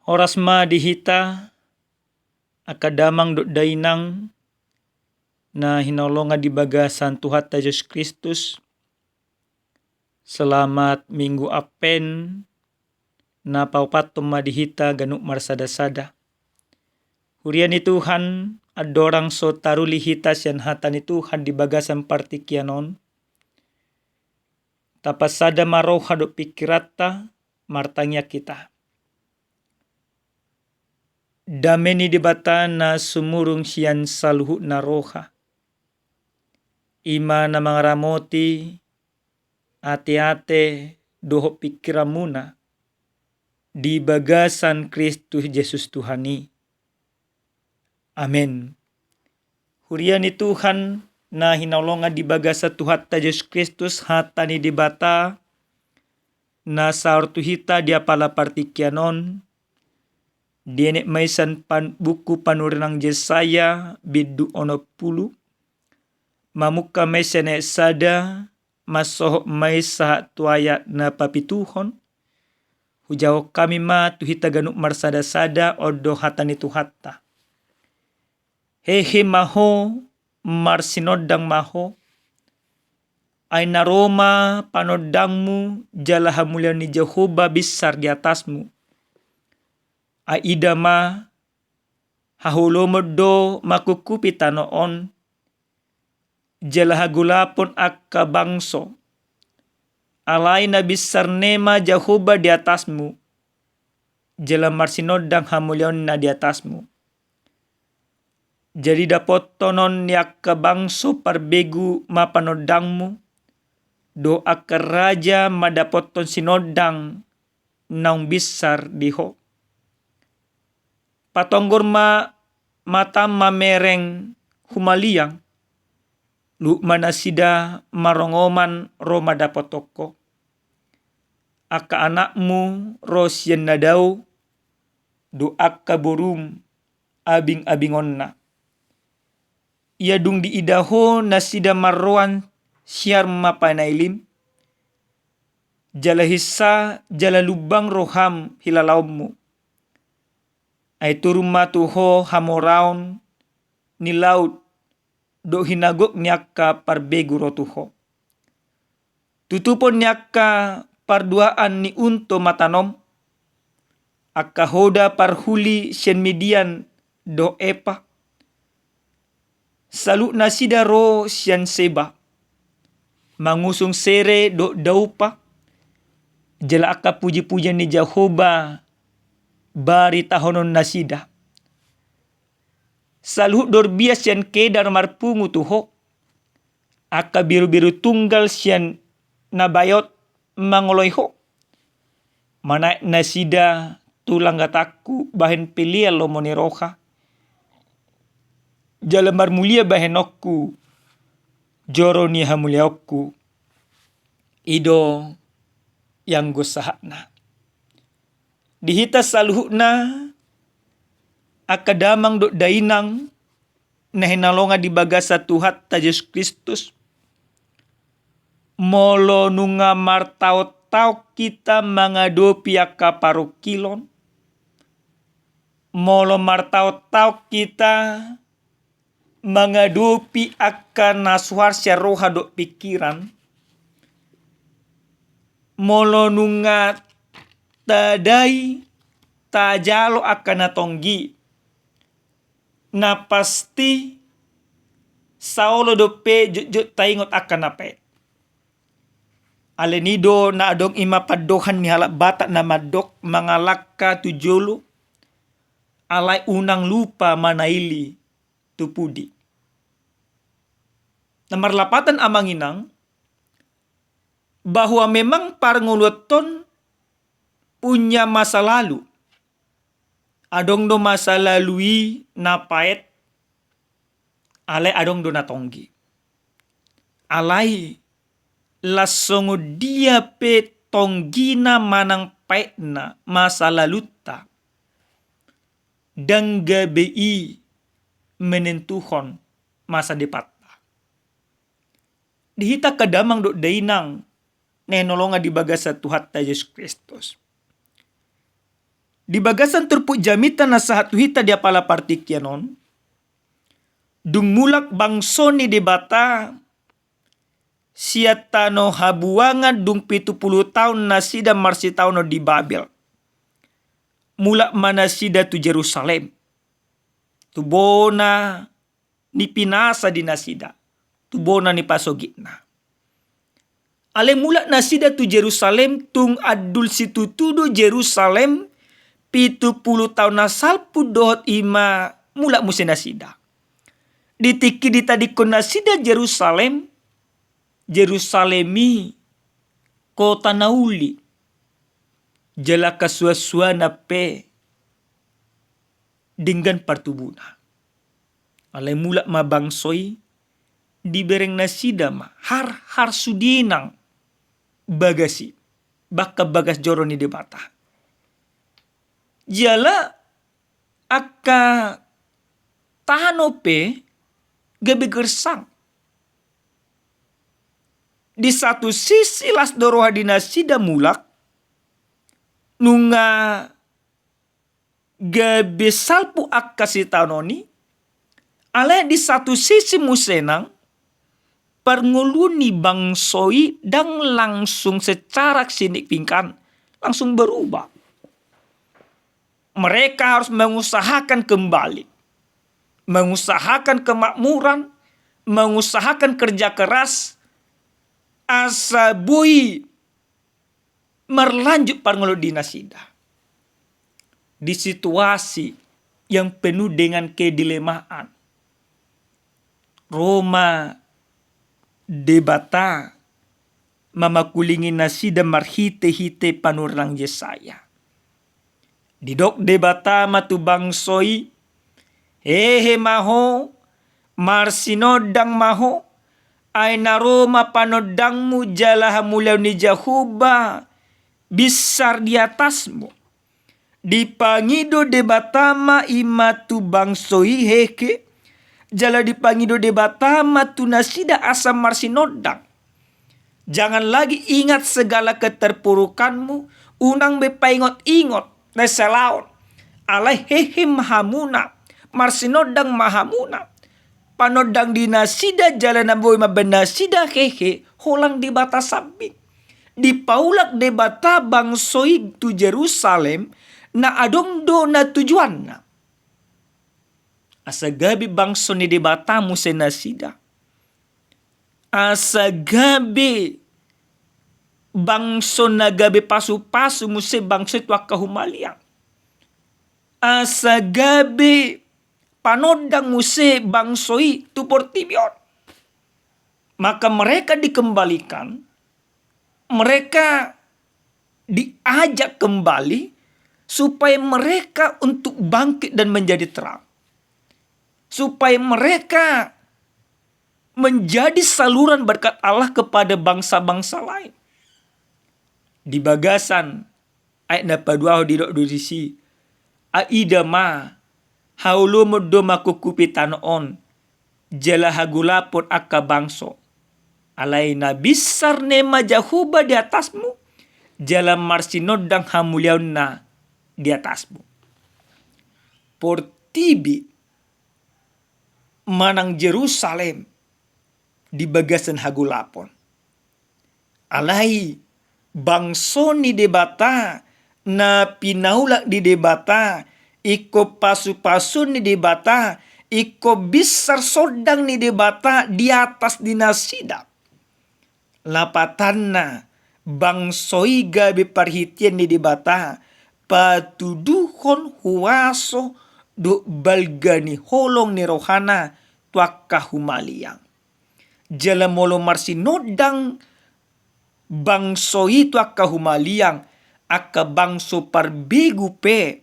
Oras ma dihita akadamang dot dainang na hinolongan di bagasan Tuhan ta Yesus Kristus. Selamat Minggu Apen na paupatom madihita ganuk marsada-sada. Hurian ni Tuhan adorang so taruli hita sian hata ni Tuhan di bagasan partikianon. Tapasada maroha do pikirata martanya kita. Dameni dibata na sumurung sian saluhu na roha. Ima na mga ramoti ate-ate doho pikiramuna di bagasan Kristus Yesus Tuhani. Amen. Hurian ni Tuhan na hinaulongan di bagasa Tuhan ta Yesus Kristus hata ni dibata na saortu hita dia pala partikianon. Dienek maisan buku panurenang Yesaya bidu ono pulu. Mamuka maisene sada masoho maisa tuaya na papituhon. Hujau kami ma tuhita ganuk marsada-sada odo hatani tuhatta. Hehe maho marsinodang maho. Ay naroma panodangmu jala hamulian ni Jehovah besar di atasmu. Aida ma hahulomodo makukupi tanoon. Jala hagulapon akka bangso. Alay na besar nema Jehovah di atasmu. Jala marsinodang hamulian na di atasmu. Jadi dapot tonon ni akka bangso parbegu mapanodangmu. Do akka raja madapot ton sinodang naung besar diho. Patonggor mata mamereng humaliang. Lu manasida marongoman roma dapotoko. Aka anakmu rosyen nadau. Do akka borum abing-abingon na. Ia dung di idaho nasida marroan siar mapanailim. Jala hisa jala lubang roham hilalaumu. Ay turum matuho hamoraon ni laut do hinagok niaka parbegu rotuho. Tutupon niaka parduaan ni unto matanom. Akka hoda parhuli sien median do epa. Salu nasida ro sian seba. Mangusung sere do daupa. Jala akka puji-pujian ni Jehovah bari tahonon nasida. Saluh dorbias sian kedar marpungu tuho. Akka biru-biru tunggal sian nabayot mangoloiho. Mana nasida tulang gataku bahen pilia lomoni roha. Jala marmulia bahenokku. Joro ni hamuliaokku. Ido yang gosahna. Dihita saluhna akadamang do dainang na hinalonga di bagasa Tuhan ta Yesus Kristus. Molo nunga martaw-taw kita mangadopi akka parukilon. Molo martaw-taw kita mangadopi akka naswar sia roha do pikiran. Molo nunga tadai tajalo akan natonggi. Na pasti saulo dope jujut taingot akan nape. Alenido na adong ima padohan ni halak batak na madok mangalaka tujolo. Alay unang lupa manaili tupudi. Nomor lapatan amanginang bahwa memang parnguluton punya masa lalu. Adong do masa lalui napait. Alay adong do natonggi. Alay lasongo dia pe tonggina manang paitna masa laluta. Dangga bei menentuhon masa depan. Dihita kadamang do dainang nenolonga di bagasa Tuhan ta Yesus Kristus. Di bagasan turpuk jamita na sahat uhita dia pala partikyanon. Dung mulak bangso ni debata siatano habuangan dung 70 tahun na sida marsitauno di Babel. Mulak mana sida tu Jerusalem. Tu bona ni pinasa di nasida. Tu bona ni pasogitna. Ale mulak nasida tu Jerusalem tung adul situ tudu Jerusalem 70 tahun nasal dohot ima mulak musim nasida. Ditiki ditadikon nasida Jerusalem, Jerusalemi kota nauli. Jala kasua-suana pe dengan partubuna. Ale mulak mabangsoi dibereng nasida ma har sudinang bagasi baka bagas joroni debata. Jala akka tahanope gabi gersang. Di satu sisi las doroha dinasida mulak nunga gabi salpu akka si tanoni ale di satu sisi musenang pernguluni bangsoi dan langsung secara signifikan langsung berubah. Mereka harus mengusahakan kembali. Mengusahakan kemakmuran. Mengusahakan kerja keras. Asa bui merlanjut parngolo dinasida. Di situasi yang penuh dengan kedilemaan. Roma debata mamakulingin nasida marhite-hite panurang Yesaya. Didok debata matu bangsoi hehe maho marsinodang maho ay naroma panodangmu jalaha mulau ni Jahuba besar di atasmu. Dipangido debatama imatu bangsoi heke jala dipangido debatama tu nasida asam marsinodang. Jangan lagi ingat segala keterpurukanmu, unang bepaingot-ingot neselaon. Alai hehe mahamuna, marsinodang mahamuna. Panodang dinasida jalan boy mabenasida hehe, holang di batas samping. Di paulak debata bangsoi tu Jerusalem, na adong do na tujuanna. Asagabi bangso ni debata musenasida. Asagabi bangso nagabi pasu-pasu muse bangso itu kahumaliang. Asagabi panodang muse bangsoi tu portibion. Maka mereka dikembalikan, mereka diajak kembali supaya mereka untuk bangkit dan menjadi terang. Supaya mereka menjadi saluran berkat Allah kepada bangsa-bangsa lain. Di bagasan ayat napadua di disi aida ma haulu modoma kukupitan on jala hagulapot akka bangso alai na bisar nema Jahuba di atasmu jala marsinodang hamuliaun na di atasmu. Portibi manang Jerusalem di bagasan hagulapon. Alai bangso ni debata na pinaulak di debata iko pasu-pasu ni debata iko besar sodang ni debata di atas dinasida. Lapatanna bangsoi gabi parhitian ni debata patuduhon huaso do balgani holong ni rohana tuakka humaliang. Jala molo marsinodang bangso itu akka humaliang akka bangso parbigu pe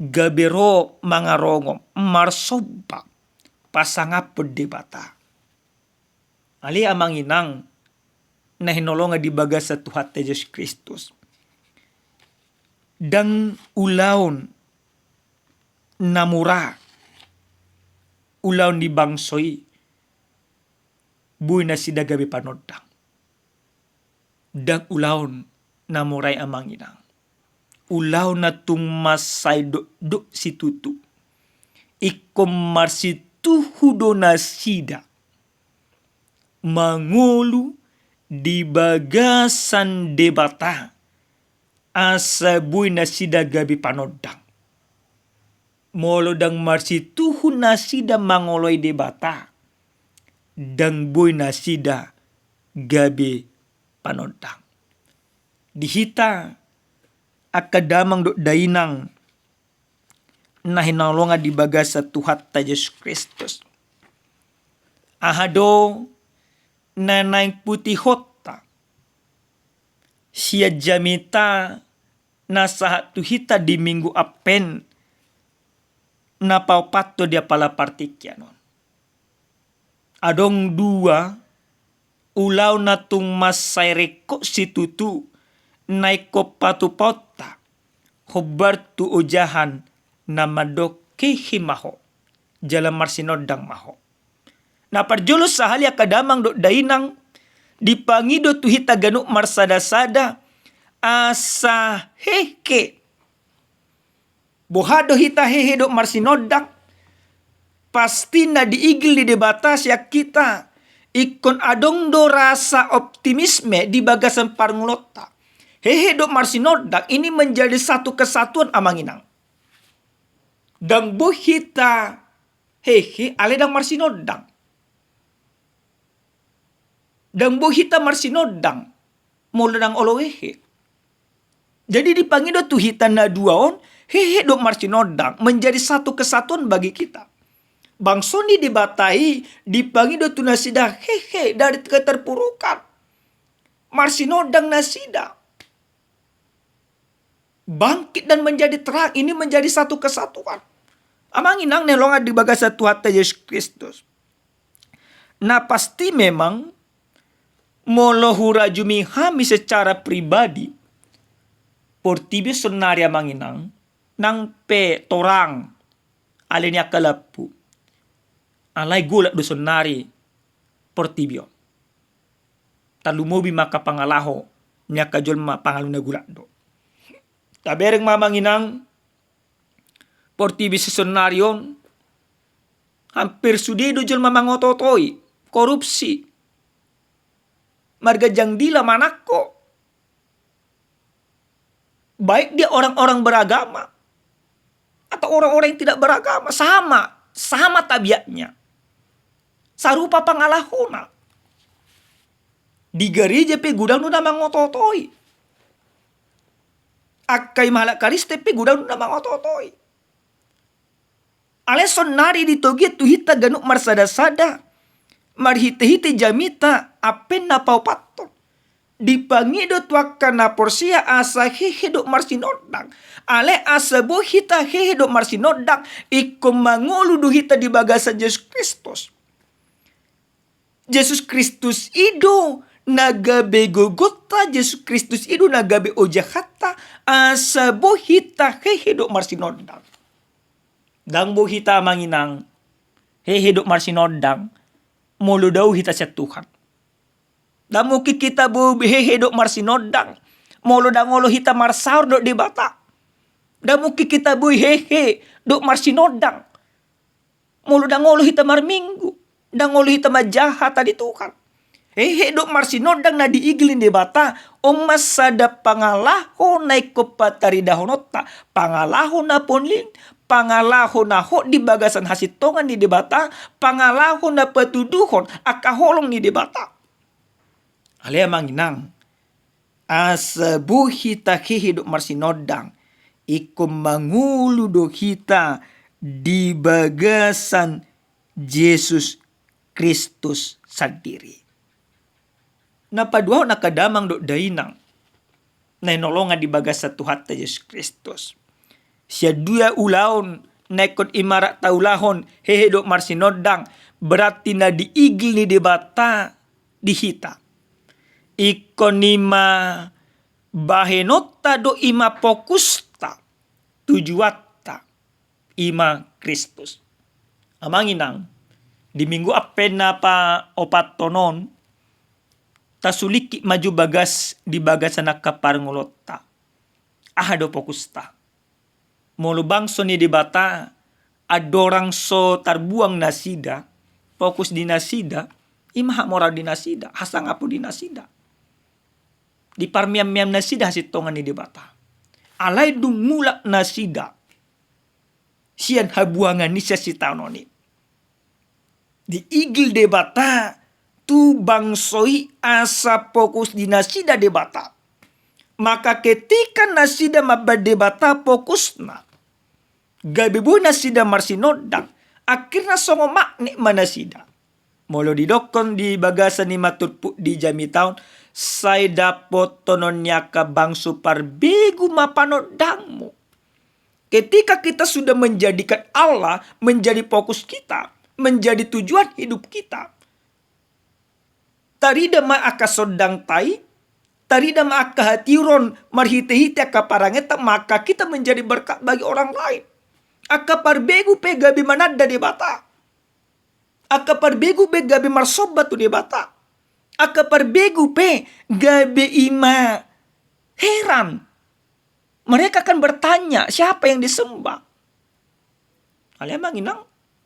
gabero mangarongom marsoba pasangap debata. Ali amang inang na hinolonga di bagas sa Tuhan Yesus Kristus. Dan ulaon namura ulaon di bangsoi buy na sida gabi panodang. Dan ulaon namuray amang inang. ulaw na tung masay do si tutu. Ikom marsituhudo na sida. Mangulu di bagasan debata. Asabuy na sida gabi panodang. Molo dang marsituhun na sida mangoloy debata. Dang boy na sida gabi panodang. Dihita akadamang do dainang na hinalonga di baga sa Tuhat ta Yesus Kristus. Ahado na naing putihot ta. Siya jamita na sa tuhita di minggu apen na paupato dia pala partikyanon. Adong dua ulaw na tung masayreko si tutu naiko patupota hubar tu ujahan na madoki himaho jalan marsinodang maho. Na parjulos sa halya kadamang do dainang dipangido tuhita ganuk marsada-sada asa heke. Bohado hita hehe do marsinodang pasti na diigil di debata siya kita ikon adong do rasa optimisme di bagasan parngulota. Hehe do marsinodang ini menjadi satu kesatuan amanginang. Dang bohita hehe ale dang marsinodang. Dang bohita marsinodang mula dang olowehe. Jadi dipangido tuhita na duaon hehe do marsinodang menjadi satu kesatuan bagi kita. Bangsoni dibatai dipangido tu nasida hehe dari keterpurukan. Marsinodang nasida. Bangkit dan menjadi terang. Ini menjadi satu kesatuan. Amang inang nelonga di bagasa Tuhan Yesus Kristus. Nah pasti memang molohura jumi hami secara pribadi. Portibi sonari amang inang. Nang pe torang. Alenya kalapu. Alay gulat do sonari portibio. Talumobi maka pangalaho nya kajol pangaluna gulat do. Tabereng mamanginang portibi sonarion hampir sudido jol mamangototoi korupsi. Marga jangdila manako. Baik dia orang-orang beragama atau orang-orang yang tidak beragama sama tabiatnya. Sarupa pangalahona. Di gereja pe gudang nuna mangototoi. Akai mahalak kariste pe gudang nuna mangototoi. Aleson nari ditogi tuhita ganuk marsada-sada. Marhite-hite jamita apen na paupaton. Dipangido tuaka na porsia asa hehedo marsinodang. Ale asa bohita hehedo marsinodang. Iko mangulu duhita di bagasan Yesus Kristus. Yesus Kristus ido nagabe gogota. Yesus Kristus ido nagabe ojahata. Asa bohita hehedo marsinodang. Dang bohita manginang hehedo marsinodang. Mulu daw hita sa Tuhan. Damuki kita bu hehe dok marsinodang. Molo dangolo hita marsaur dok debata. Damuki kita bu hehe dok marsinodang. Molo dangolo hita marminggu. Dangolo hita majahat tadi Tuhan. Hehe dok marsinodang na diiglin debata. Omas sada pangalaho na ikopatari dahonota. Pangalaho na ponlin. Pangalaho na ho di bagasan hasitongan di debata. Pangalaho na patuduhon akaholong ni debata. Alea manginang asa buhita hihiduk marsinodang ikum mangulu do hita di bagasan Yesus Kristus sendiri. Napadua nakadamang do dainang na inolongan di bagasa Tuhan Yesus Kristus. Siya dua ulaon nekot imarak taulahon hihiduk marsinodang berarti na diigil ni debata di hita. Ikonima bahenota do ima fokusta tujuatta ima Kristus. Amanginang di minggu apen na pa opat tonon tasuliki maju bagas di bagasan nakaparngulota. Ahado fokusta. Molo bangso ni debata adorang so tarbuang nasida, fokus di nasida, imaha moral di nasida, hasang apo di nasida. Di parmiam-miam nasida hasitongan ni debata. Alay dung mulak nasida, sian habuangan ni siya si tanoni. Di igil debata, tu bangsoi asa fokus di nasida debata. Maka ketika nasida mabadebata fokusna, gabibu nasida marsinodang, akhirnya songo makni manasida. Molo didokon di bagasan ni maturpu di jami taon, say dapot tononnya ka bangso parbegu mapanodangmu. Ketika kita sudah menjadikan Allah menjadi fokus kita, menjadi tujuan hidup kita, tarida ma aka sodang tai, tarida ma aka hatiron marhite-hite aka parangeta, maka kita menjadi berkat bagi orang lain. Aka parbegu pe gabi manada di bata. Aka parbegu pe gabi marsobat tu di bata. Aka parbegu pe gabi ima heran. Mereka akan bertanya siapa yang disembah. Alia manginang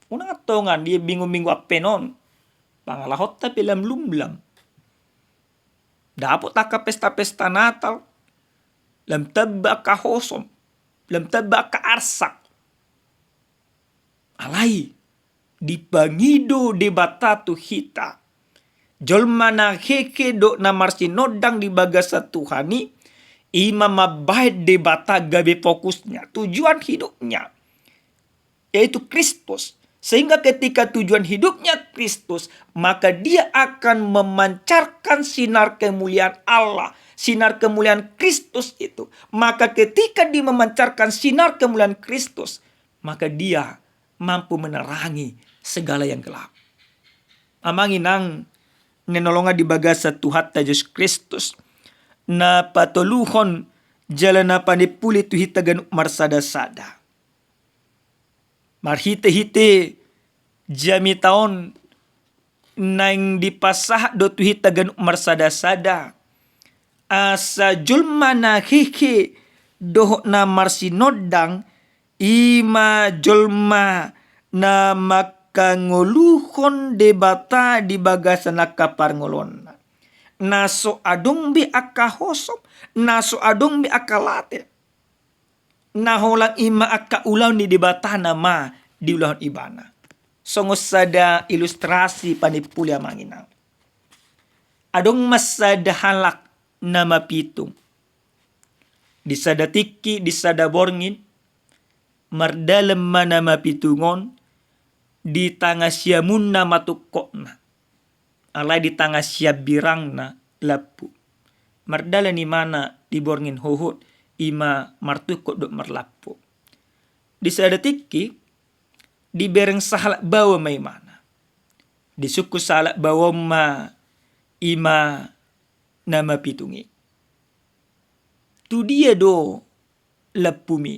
unang atongan dia bingung-bingung apenon. Pangalahot tapi lam lumlam. Dapot taka pesta-pesta Natal. Lam taba ka hosom. Lam taba ka arsak. Alai di pangido debata tu hita. Jolma na heke do na marsinodang di bagasa Tuhani. Ima mabait debata gabe fokusnya. Tujuan hidupnya. Yaitu Kristus. Sehingga ketika tujuan hidupnya Kristus, maka dia akan memancarkan sinar kemuliaan Allah. Sinar kemuliaan Kristus itu. Maka ketika dia memancarkan sinar kemuliaan Kristus, maka dia mampu menerangi segala yang gelap. Amanginang nenolonga di bagasa Tuhan Yesus Kristus. Na patoluhon jalan na panipuli tu hitagan marsada-sada. Marhite-hite jami taon nang dipasah do tu hitagan marsada-sada. Asa julma na hihi doh na marsinodang ima julma na makangoluhon debata di bagasan nakaparngolon. Naso adong bi aka hosom, naso adong bi aka late. Naholang ima aka ulaw ni debata nama di ulahon ibana. Songos sada ilustrasi panipulya manginang. Adong masada halak nama pitung. Di sada tiki, di sada borngin, mardalem mana mapitungon, di tanga siamun na matukokna. Alay di tanga siap birang na lapu. Mardala ni mana di borngin hohot, ima martukok dok marlapu. Di sada tiki, di bereng sahalak bawa may mana. Di suku sahalak bawa ma ima nama pitungi. Tu dia do lapumi.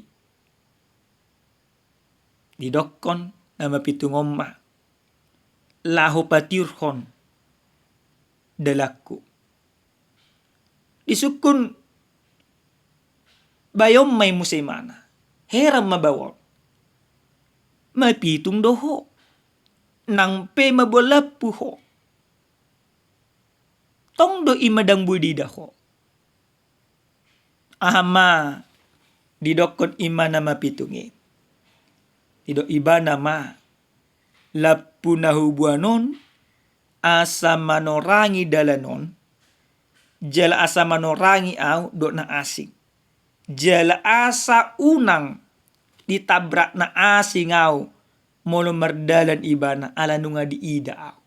Di dokon nama pitungom ma. Laho patirhon dalaku. Disukun bayom may musimana. Heram mabawal. Mapitung doho. Nang pe mabolapu ho. Tong do imadang budi daho. Ahama didokon imana mapitungi. Dido iba nama lapu nahubuanon asa manorangi dalanon. Jala asa manorangi au do na asing. Jala asa unang ditabrak na asing au molo merdalan ibana ala nunga di ida au.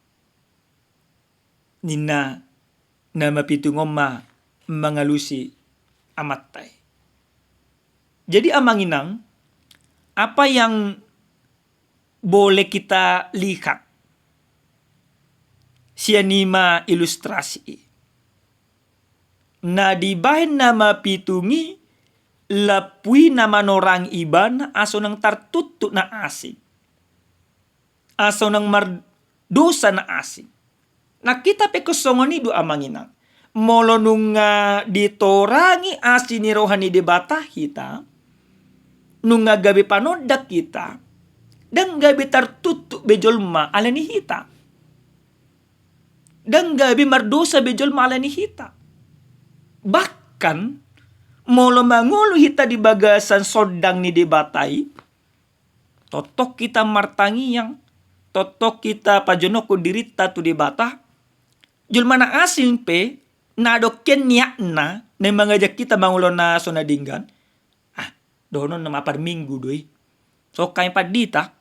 Nina nama pitungom ma mangalusi amatay. Jadi amanginang apa yang boleh kita lihat sianima ilustrasi. Na dibahin nama pitungi lapui nama norang iban aso nang tartutu na asing. Aso nang mardosa na asing. Na kita pe kosongon idu amanginang. molo nunga ditorangi asini rohani debata hita, nunga gabe panodak kita, dan gabe tartutu bejolma alani hita, dan gabe mardosa bejolma alani hita. Bahkan molo mangulu hita di bagasan sodang ni debatai, totok kita martangi yang totok kita pajonoko dirita tu debata, julmana asin pe nadoken niakna na mangajak kita mangulo na sonadinggan. Dohonon na mapar minggu doi. So kay padita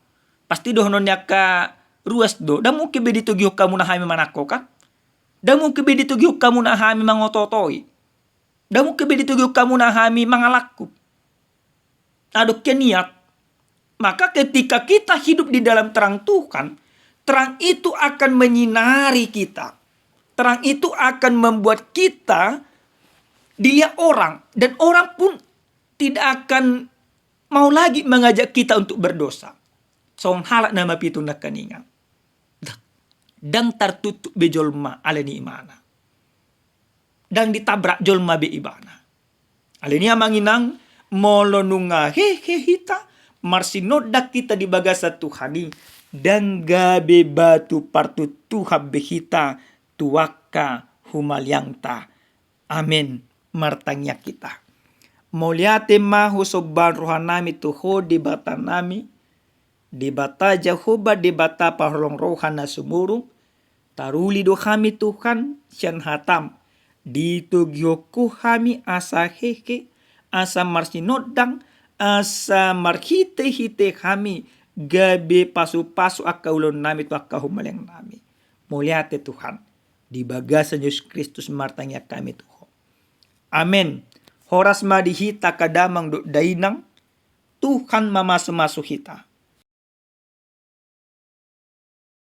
pasti dohonon ka ruas do. Damu kibe dito giyok kamu na hami manako ka. Damu kibe dito giyok kamu na hami mangototoi. Damu kibe dito giyok kamu na hami mangalakku. Adoken niat. Maka ketika kita hidup di dalam terang Tuhan, terang itu akan menyinari kita. Terang itu akan membuat kita dilihat orang. Dan orang pun tidak akan mau lagi mengajak kita untuk berdosa. Song halak nama pitu nak kaningan. Dan tertutup bejolma aleni imana. Dan ditabrak jolma be ibana. Aleni amanginang molonunga hehe hita. Marsinodak kita di bagasa Tuhani. Dan gabe batu partu Tuhan behita tuaka humalyangta. Amin. Martangnya kita. Moliate mahu soban rohanami tuho di bata nami. Di bata jahoba di bata paholong rohana sumurung. Taruli do kami Tuhan sian hatam. Dito gyoku kami asa heke. Asa marsinodang. Asa marhite hite kami. Gabe pasu-pasu akaulon nami tu akahumalang nami. Moliate Tuhan. Di bagasan Yesus Kristus martanya kami tuho. Amin. Horas madihita kadamang do dainang Tuhan mamasu-masu hita.